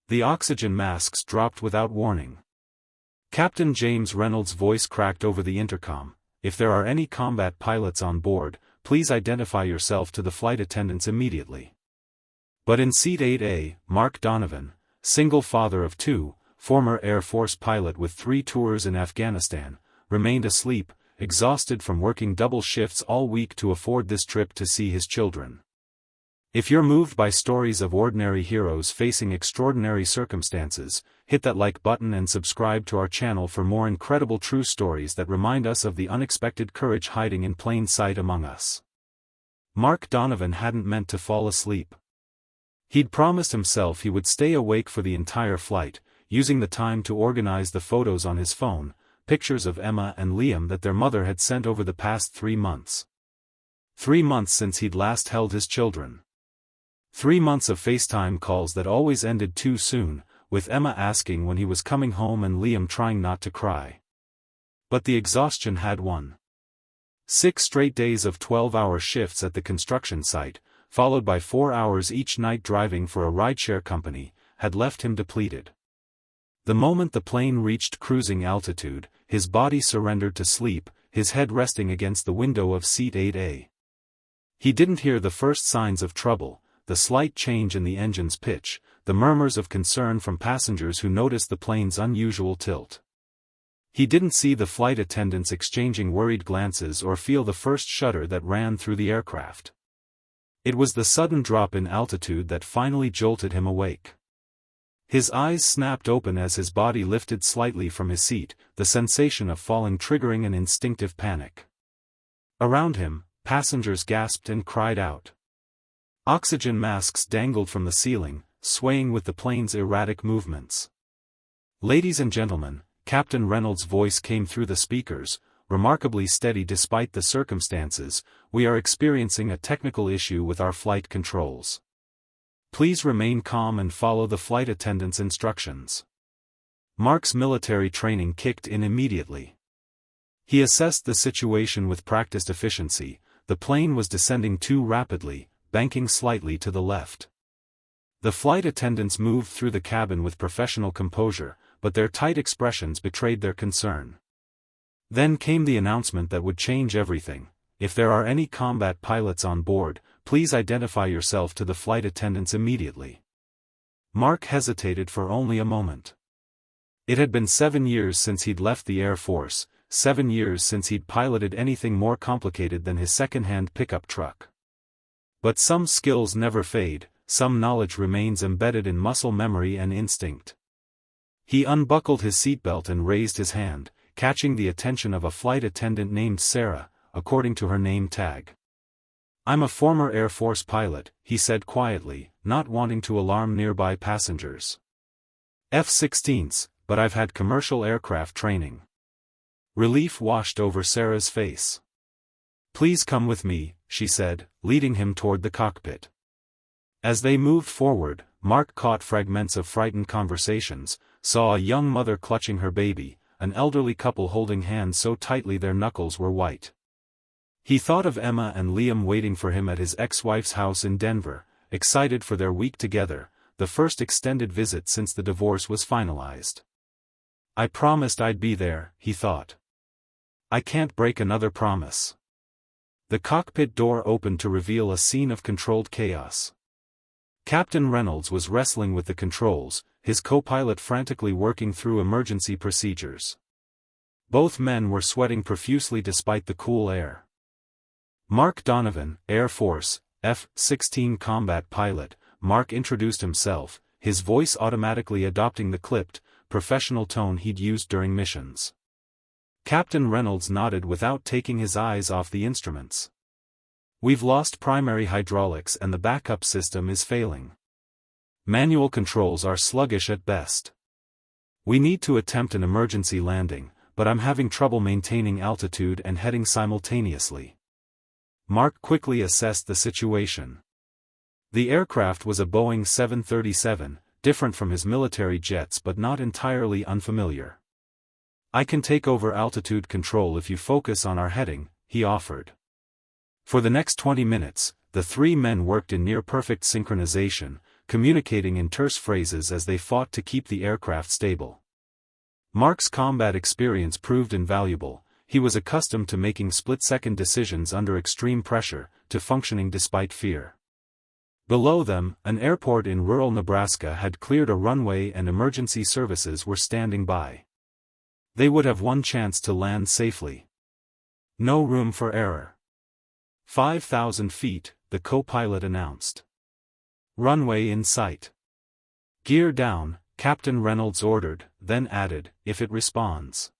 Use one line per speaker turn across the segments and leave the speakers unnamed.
The oxygen masks dropped without warning. Captain James Reynolds' voice cracked over the intercom. "If there are any combat pilots on board, please identify yourself to the flight attendants immediately." But in Seat 8A, Mark Donovan, single father of two, former Air Force pilot with 3 tours in Afghanistan, remained asleep, exhausted from working double shifts all week to afford this trip to see his children. If you're moved by stories of ordinary heroes facing extraordinary circumstances, hit that like button and subscribe to our channel for more incredible true stories that remind us of the unexpected courage hiding in plain sight among us. Mark Donovan hadn't meant to fall asleep. He'd promised himself he would stay awake for the entire flight, using the time to organize the photos on his phone, pictures of Emma and Liam that their mother had sent over the past 3 months. 3 months since he'd last held his children. 3 months of FaceTime calls that always ended too soon, with Emma asking when he was coming home and Liam trying not to cry. But the exhaustion had won. 6 straight days of 12-hour shifts at the construction site, followed by 4 hours each night driving for a rideshare company, had left him depleted. The moment the plane reached cruising altitude, his body surrendered to sleep, his head resting against the window of Seat 8A. He didn't hear the first signs of trouble, the slight change in the engine's pitch, the murmurs of concern from passengers who noticed the plane's unusual tilt. He didn't see the flight attendants exchanging worried glances or feel the first shudder that ran through the aircraft. It was the sudden drop in altitude that finally jolted him awake. His eyes snapped open as his body lifted slightly from his seat, the sensation of falling triggering an instinctive panic. Around him, passengers gasped and cried out. Oxygen masks dangled from the ceiling, swaying with the plane's erratic movements. "Ladies and gentlemen," Captain Reynolds' voice came through the speakers, remarkably steady despite the circumstances, "we are experiencing a technical issue with our flight controls. Please remain calm and follow the flight attendant's instructions." Mark's military training kicked in immediately. He assessed the situation with practiced efficiency. The plane was descending too rapidly, banking slightly to the left. The flight attendants moved through the cabin with professional composure, but their tight expressions betrayed their concern. Then came the announcement that would change everything. "If there are any combat pilots on board, please identify yourself to the flight attendants immediately." Mark hesitated for only a moment. It had been 7 years since he'd left the Air Force, 7 years since he'd piloted anything more complicated than his second-hand pickup truck. But some skills never fade, some knowledge remains embedded in muscle memory and instinct. He unbuckled his seatbelt and raised his hand, catching the attention of a flight attendant named Sarah, according to her name tag. "I'm a former Air Force pilot," he said quietly, not wanting to alarm nearby passengers. "F-16s, but I've had commercial aircraft training." Relief washed over Sarah's face. "Please come with me," she said, leading him toward the cockpit. As they moved forward, Mark caught fragments of frightened conversations, saw a young mother clutching her baby, an elderly couple holding hands so tightly their knuckles were white. He thought of Emma and Liam waiting for him at his ex-wife's house in Denver, excited for their week together, the first extended visit since the divorce was finalized. "I promised I'd be there," he thought. "I can't break another promise." The cockpit door opened to reveal a scene of controlled chaos. Captain Reynolds was wrestling with the controls, his co-pilot frantically working through emergency procedures. Both men were sweating profusely despite the cool air. Mark Donovan, Air Force, F-16 combat pilot, Mark introduced himself, his voice automatically adopting the clipped, professional tone he'd used during missions. Captain Reynolds nodded without taking his eyes off the instruments. "We've lost primary hydraulics and the backup system is failing. Manual controls are sluggish at best. We need to attempt an emergency landing, but I'm having trouble maintaining altitude and heading simultaneously." Mark quickly assessed the situation. The aircraft was a Boeing 737, different from his military jets but not entirely unfamiliar. "I can take over altitude control if you focus on our heading," he offered. For the next 20 minutes, the 3 men worked in near-perfect synchronization, communicating in terse phrases as they fought to keep the aircraft stable. Mark's combat experience proved invaluable. He was accustomed to making split-second decisions under extreme pressure, to functioning despite fear. Below them, an airport in rural Nebraska had cleared a runway and emergency services were standing by. They would have one chance to land safely. No room for error. 5,000 feet, the co-pilot announced. Runway in sight. Gear down, Captain Reynolds ordered, then added, if it responds.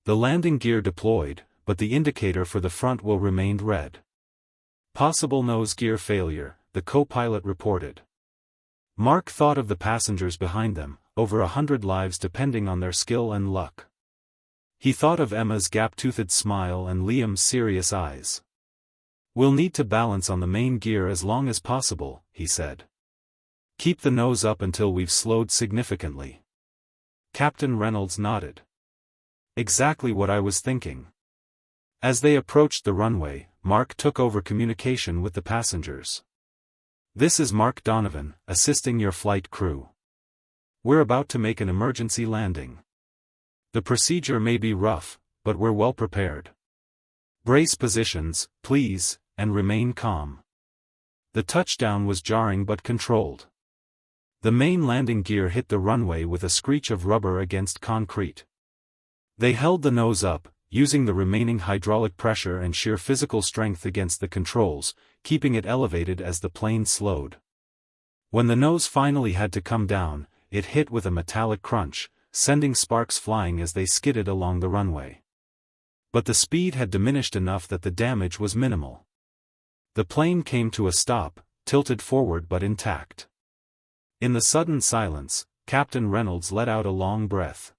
The landing gear deployed, but the indicator for the front wheel remained red. Possible nose gear failure, the co-pilot reported. Mark thought of the passengers behind them, over 100 lives depending on their skill and luck. He thought of Emma's gap-toothed smile and Liam's serious eyes. We'll need to balance on the main gear as long as possible, he said. Keep the nose up until we've slowed significantly. Captain Reynolds nodded. Exactly what I was thinking. As they approached the runway, Mark took over communication with the passengers. This is Mark Donovan, assisting your flight crew. We're about to make an emergency landing. The procedure may be rough, but we're well prepared. Brace positions, please, and remain calm. The touchdown was jarring but controlled. The main landing gear hit the runway with a screech of rubber against concrete. They held the nose up, using the remaining hydraulic pressure and sheer physical strength against the controls, keeping it elevated as the plane slowed. When the nose finally had to come down, it hit with a metallic crunch, sending sparks flying as they skidded along the runway. But the speed had diminished enough that the damage was minimal. The plane came to a stop, tilted forward but intact. In the sudden silence, Captain Reynolds let out a long breath.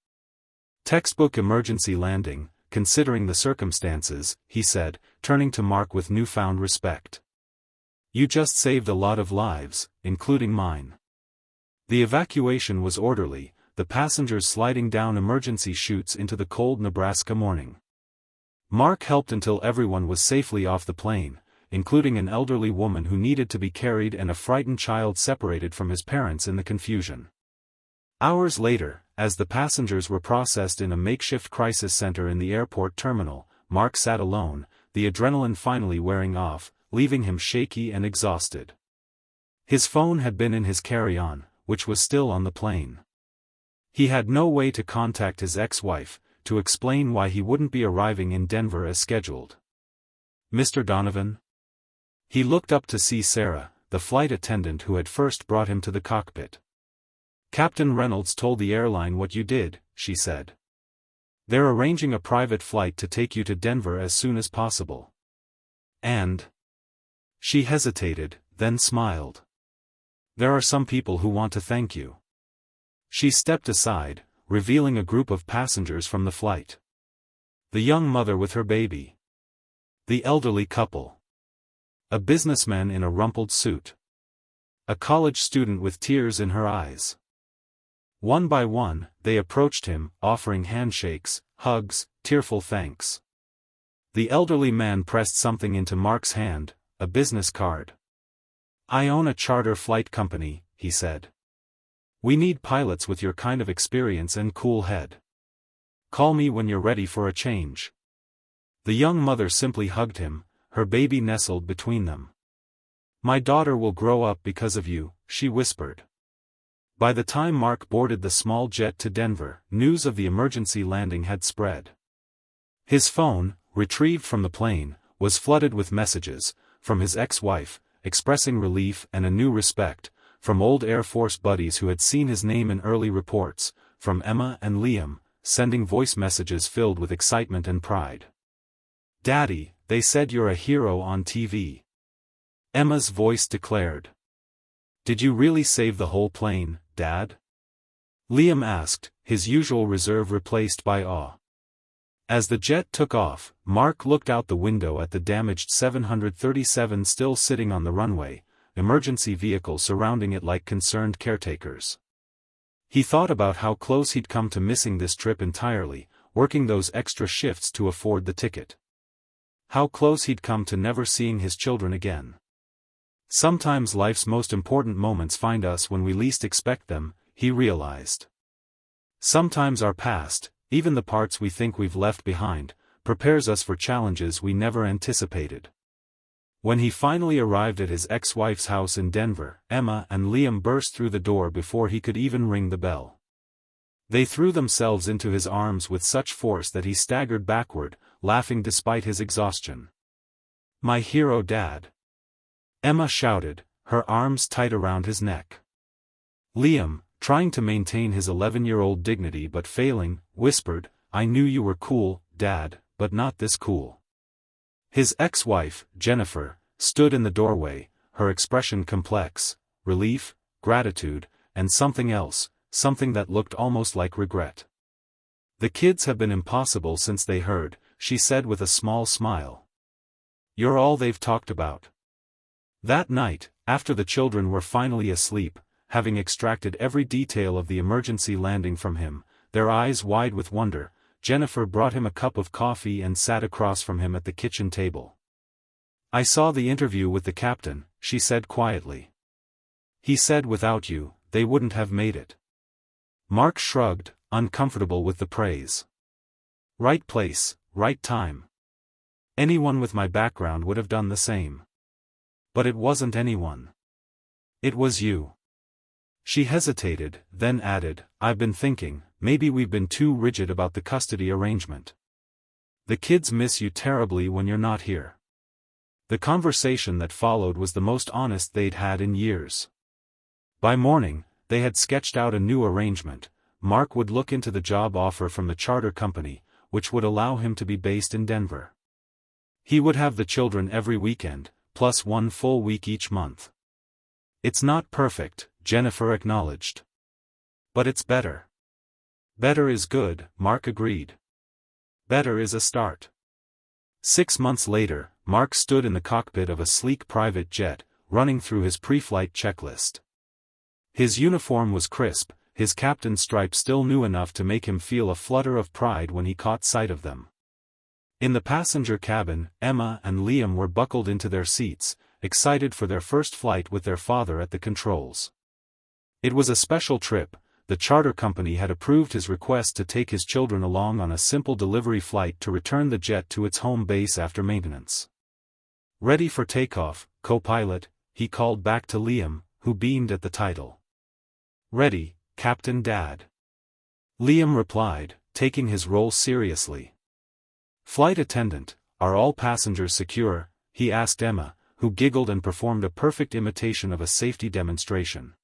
Textbook emergency landing, considering the circumstances, he said, turning to Mark with newfound respect. You just saved a lot of lives, including mine. The evacuation was orderly, the passengers sliding down emergency chutes into the cold Nebraska morning. Mark helped until everyone was safely off the plane, including an elderly woman who needed to be carried and a frightened child separated from his parents in the confusion. Hours later, as the passengers were processed in a makeshift crisis center in the airport terminal, Mark sat alone, the adrenaline finally wearing off, leaving him shaky and exhausted. His phone had been in his carry-on, which was still on the plane. He had no way to contact his ex-wife, to explain why he wouldn't be arriving in Denver as scheduled. Mr. Donovan? He looked up to see Sarah, the flight attendant who had first brought him to the cockpit. Captain Reynolds told the airline what you did, she said. They're arranging a private flight to take you to Denver as soon as possible. And? She hesitated, then smiled. There are some people who want to thank you. She stepped aside, revealing a group of passengers from the flight. The young mother with her baby. The elderly couple. A businessman in a rumpled suit. A college student with tears in her eyes. One by one, they approached him, offering handshakes, hugs, tearful thanks. The elderly man pressed something into Mark's hand, a business card. I own a charter flight company, he said. We need pilots with your kind of experience and cool head. Call me when you're ready for a change. The young mother simply hugged him, her baby nestled between them. My daughter will grow up because of you, she whispered. By the time Mark boarded the small jet to Denver, news of the emergency landing had spread. His phone, retrieved from the plane, was flooded with messages, from his ex-wife, expressing relief and a new respect, from old Air Force buddies who had seen his name in early reports, from Emma and Liam, sending voice messages filled with excitement and pride. Daddy, they said you're a hero on TV. Emma's voice declared. Did you really save the whole plane, Dad? Liam asked, his usual reserve replaced by awe. As the jet took off, Mark looked out the window at the damaged 737 still sitting on the runway, emergency vehicles surrounding it like concerned caretakers. He thought about how close he'd come to missing this trip entirely, working those extra shifts to afford the ticket. How close he'd come to never seeing his children again. Sometimes life's most important moments find us when we least expect them, he realized. Sometimes our past, even the parts we think we've left behind, prepares us for challenges we never anticipated. When he finally arrived at his ex-wife's house in Denver, Emma and Liam burst through the door before he could even ring the bell. They threw themselves into his arms with such force that he staggered backward, laughing despite his exhaustion. "My hero, Dad!" Emma shouted, her arms tight around his neck. Liam, trying to maintain his 11-year-old dignity but failing, whispered, "I knew you were cool, Dad, but not this cool." His ex-wife, Jennifer, stood in the doorway, her expression complex: relief, gratitude, and something else, something that looked almost like regret. "The kids have been impossible since they heard," she said with a small smile. "You're all they've talked about." That night, after the children were finally asleep, having extracted every detail of the emergency landing from him, their eyes wide with wonder, Jennifer brought him a cup of coffee and sat across from him at the kitchen table. "I saw the interview with the captain," she said quietly. "He said without you, they wouldn't have made it." Mark shrugged, uncomfortable with the praise. "Right place, right time. Anyone with my background would have done the same. But it wasn't anyone. It was you." She hesitated, then added, "I've been thinking, maybe we've been too rigid about the custody arrangement. The kids miss you terribly when you're not here." The conversation that followed was the most honest they'd had in years. By morning, they had sketched out a new arrangement. Mark would look into the job offer from the charter company, which would allow him to be based in Denver. He would have the children every weekend, plus one full week each month. "It's not perfect," Jennifer acknowledged. "But it's better." "Better is good," Mark agreed. "Better is a start." 6 months later, Mark stood in the cockpit of a sleek private jet, running through his pre-flight checklist. His uniform was crisp, his captain's stripe still new enough to make him feel a flutter of pride when he caught sight of them. In the passenger cabin, Emma and Liam were buckled into their seats, excited for their first flight with their father at the controls. It was a special trip. The charter company had approved his request to take his children along on a simple delivery flight to return the jet to its home base after maintenance. "Ready for takeoff, co-pilot," he called back to Liam, who beamed at the title. "Ready, Captain Dad." Liam replied, taking his role seriously. "Flight attendant, are all passengers secure?" he asked Emma, who giggled and performed a perfect imitation of a safety demonstration.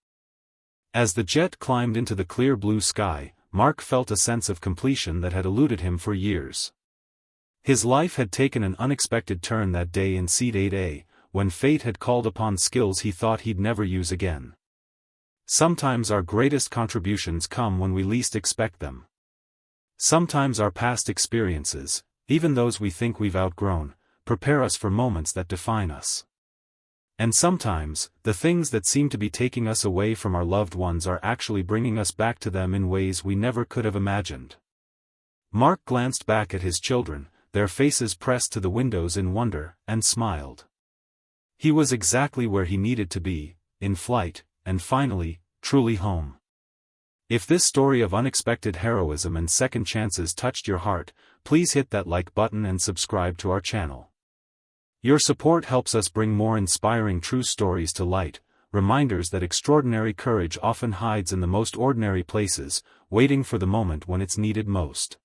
As the jet climbed into the clear blue sky, Mark felt a sense of completion that had eluded him for years. His life had taken an unexpected turn that day in Seat 8A, when fate had called upon skills he thought he'd never use again. Sometimes our greatest contributions come when we least expect them. Sometimes our past experiences, even those we think we've outgrown, prepare us for moments that define us. And sometimes, the things that seem to be taking us away from our loved ones are actually bringing us back to them in ways we never could have imagined. Mark glanced back at his children, their faces pressed to the windows in wonder, and smiled. He was exactly where he needed to be, in flight, and finally, truly home. If this story of unexpected heroism and second chances touched your heart, please hit that like button and subscribe to our channel. Your support helps us bring more inspiring true stories to light, reminders that extraordinary courage often hides in the most ordinary places, waiting for the moment when it's needed most.